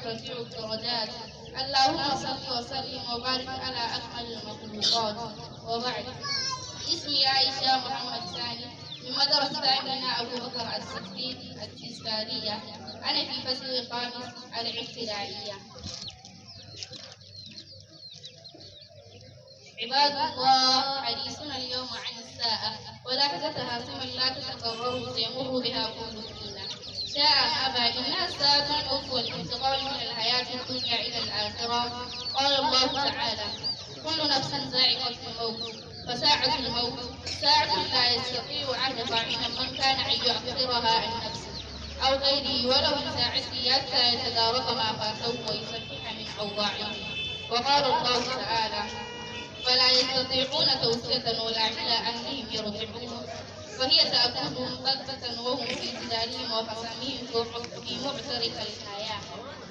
رفيع الدرجات. اللهم صل وسلم وبارك على أكمل المخلوقات. وبعد، اسمي عائشة محمد ثاني من مدرسة أمينة أبو بكر الصديق التذكارية. أنا في فصل الخامس الابتدائية. عباد الله، حديثنا اليوم عن الساعة ولحظة هاتم لا تتكرر سيمر بها كل فينا شاء أم أبى. إنها الساعة الموت والانتقال من الحياة الدنيا إلى الآخرة. قال الله تعالى: كل نفس ذائقة الموت، فساعة الموت ساعة لا يستطيع عهد طاعنا من كان أن يؤخرها عن نفسه أو غيره ولو بساعته حتى يتدارك ما فاته ويصحح من أوضاعه. وقال الله تعالى: فلا يستطيعون توصية ولا إلى أهلهم يرجعون، وهي تأكلهم بغتة وهم في جدالهم وخصمهم في معترك الحياة،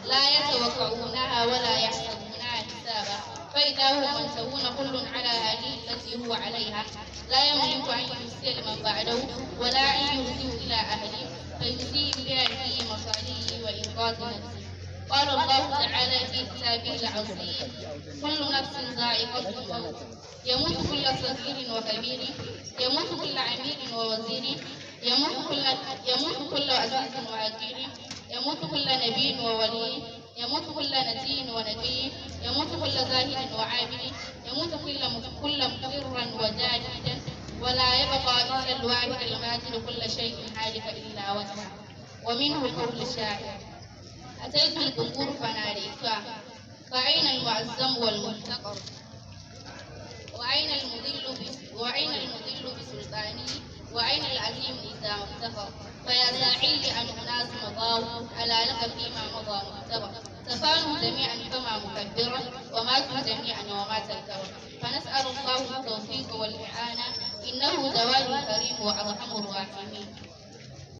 لا يتوقعونها ولا يحسبونها حسابا، فإذا هم منتهون كل على هذه التي هو عليها، لا يملك أن يرسل من بعده ولا أن يرسل إلى أهله فيسيء بأهله مصالحه وإنقاذ نفسه. قال الله تعالى في كتابه العظيم: كل نفس ذائقة الموت، يموت كل صغير وكبير، يموت كل أمير ووزير، يموت كل عزيز وحقير، يموت كل نبي وولي، يموت كل نبي ونبي، يموت كل زاهد وعابد، يموت كل مقر وجاهد، ولا يبقى إلا الواحد الماجد كل شيء هالك إلا وجهه. ومنه قول الشاعر: أتيت القبور فناديتها، فأين المعظم والمحتقر؟ وأين المذل بسلطانه؟ وأين العظيم إذا افتقر؟ فيا ساعي أن أناس مضوا على لك فيما مضى مختبر، تفانوا جميعا فما مكبرا، وماتوا جميعا ومات الكبر. فنسأل الله التوفيق والإعانة، إنه جواد كريم وأرحم الراحمين.